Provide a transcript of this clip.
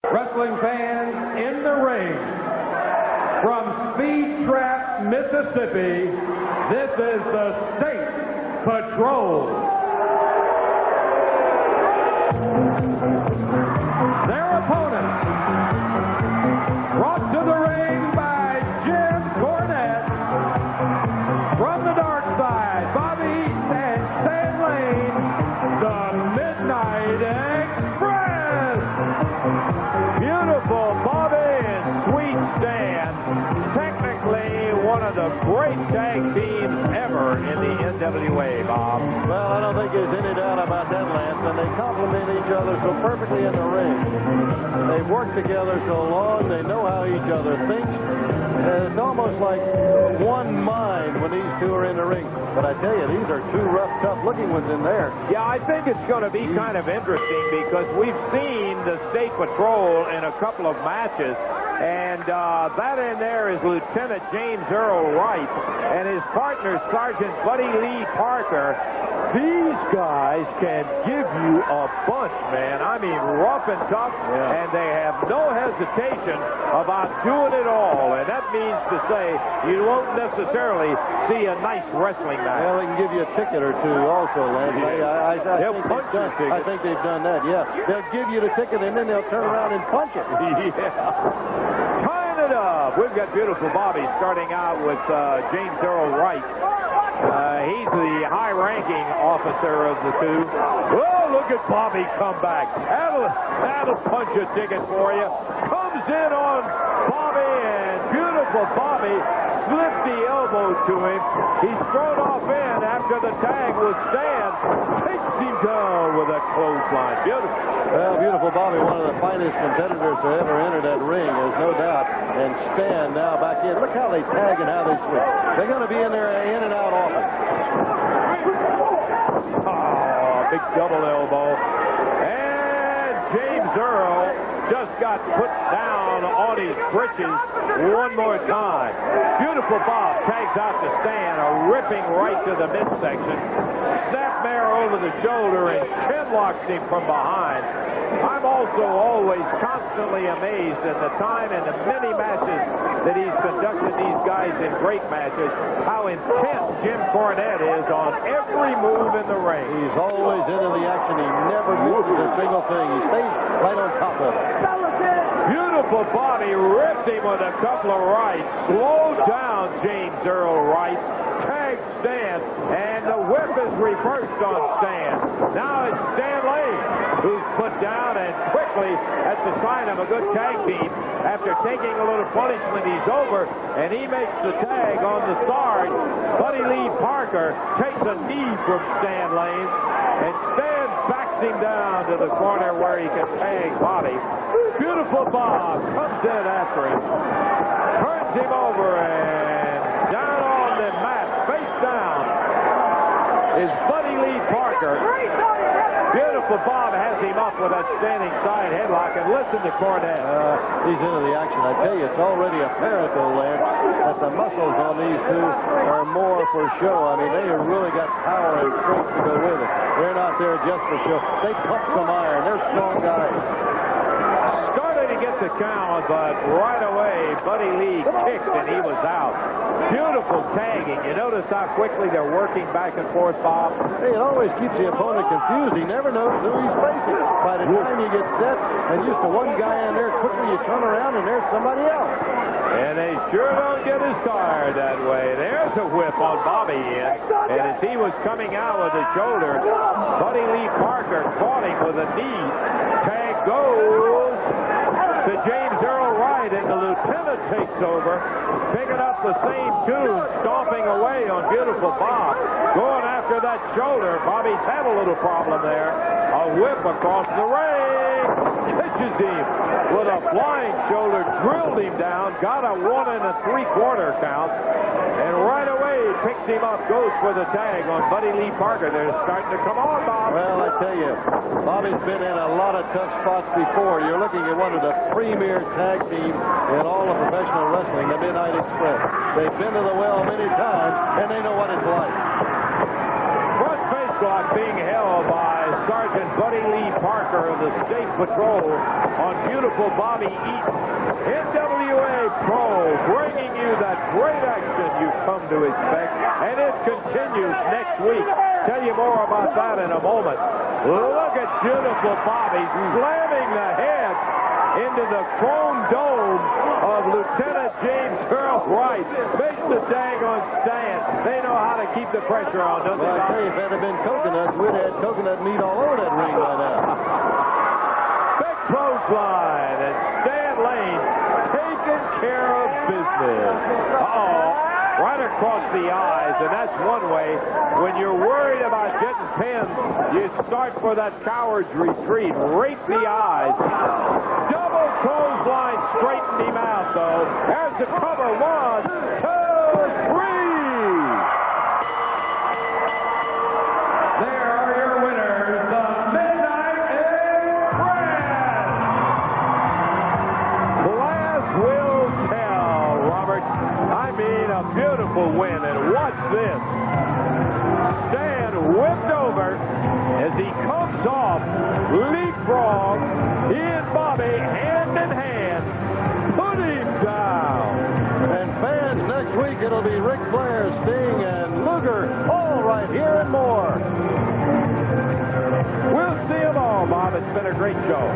Wrestling fans in the ring, from Speed Trap, Mississippi, this is the State Patrol. Their opponents, brought to the ring by Jim Cornette. From the dark side, Bobby Eaton and Stan Lane, the Midnight Express. Beautiful Bobby and Sweet Stan. Technically one of the great tag teams ever in the NWA, Bob. Well, I don't think there's any doubt about that, Lance, and they complement each other so perfectly in the ring. They've worked together so long, they know how each other thinks. It's almost like one mind when these two are in the ring. But I tell you, these are two rough, tough-looking ones in there. Yeah, I think it's going to be kind of interesting because we've seen the State Patrol in a couple of matches. And that in there is Lieutenant James Earl Wright and his partner, Sergeant Buddy Lee Parker. These guys can give you a bunch, man. I mean, rough and tough, and they have no hesitation about doing it all. And that means to say you won't necessarily see a nice wrestling match. Well, they can give you a ticket or two also, Lance. I think they've done that, yeah. They'll give you the ticket, and then they'll turn around and punch it. Yeah. Tying it up. We've got beautiful Bobby starting out with James Earl Wright. He's the high-ranking officer of the two. Oh, look at Bobby come back. That'll punch a ticket for you. Comes in on Bobby, and beautiful Bobby slipped the elbow to him. He's thrown off in after the tag was Stan. Takes him down with a clothesline. Beautiful. Well, beautiful Bobby, one of the finest competitors to ever enter that ring, there's no doubt. And Stan now back in. Look how they tag and how they switch. They're going to be in there in and out often. Oh, big double elbow. And James Earl just got put down on his britches one more time. Beautiful Bob tags out to Stan, a ripping right to the midsection. Snapmare over the shoulder and chinlocks him from behind. I'm also always constantly amazed at the time and the many matches that he's conducted these guys in great matches, how intense Jim Cornette is on every move in the ring. He's always into the action. He never misses a single thing. He stays right on top of it. Beautiful Bobby ripped him with a couple of rights. Slowed down James Earl Wright. Tagged Stan, and the whip is reversed on Stan. Now it's Stan Lane, who's put down, and quickly, that's the sign of a good tag team. After taking a little punishment, he's over, and he makes the tag on the Sarge. Buddy Lee Parker takes a knee from Stan Lane, and Stan backs him down to the corner where he can tag Bobby. Beautiful Bob comes in after him, turns him over, and down on the mat, face down, is Buddy Lee Parker. Beautiful Bob has him up with that standing side headlock, and listen to Cornette. He's into the action. I tell you, it's already apparent, though, Larry, that the muscles on these two are more for show. I mean, they have really got power and strength to go with it. They're not there just for show. They pump some iron. They're strong guys. Started to get the count, but right away, Buddy Lee kicked, and he was out. Beautiful tagging. You notice how quickly they're working back and forth, Bob? Hey, it always keeps the opponent confused. He never knows who he's facing. By the time you get set and used to one guy in there, quickly you turn around and there's somebody else. And they sure don't get as tired that way. There's a whip on Bobby in. And as he was coming out with his shoulder, Buddy Lee Parker caught him with a knee. Tag goes to James Earl Wright, and the lieutenant takes over, picking up the same tune, stomping away on beautiful Bob. Going after that shoulder. Bobby's had a little problem there. A whip across the ring. Pitches him with a flying shoulder, drilled him down, got a 1 3/4 count, and right away picks him up, goes for the tag on Buddy Lee Parker. They're starting to come on, Bob. Well, I tell you, Bobby's been in a lot of tough spots before. You're looking at one of the premier tag teams in all of professional wrestling, the Midnight Express. They've been to the well many times, and they know what it's like. Front face lock being held by Sergeant Buddy Lee Parker of the State Patrol on beautiful Bobby Eaton. NWA Pro bringing you that great action you've come to expect, and it continues next week. Tell you more about that in a moment. Look at beautiful Bobby slamming the head into the chrome dome of Lieutenant James Earl Wright. Makes the daggone stand. They know how to keep the pressure on, don't they? Well, I tell you, if that had been coconuts, we'd have had coconut meat all over that ring by now. Big clothesline, and Stan Lane taking care of business. Uh-oh. Right across the eyes, and that's one way. When you're worried about getting pinned, you start for that coward's retreat. Rape the eyes. Double clothesline, straightened him out, though. There's the cover. 1, 2, 3. There are your winners, the Midnight Express. Class will tell, Robert. I mean, a beautiful win, and what's this? Stan whipped over as he comes off, leapfrog. He and Bobby, hand in hand, put him down. And fans, next week it'll be Ric Flair, Sting, and Luger, all right here and more. We'll see them all, Bob. It's been a great show.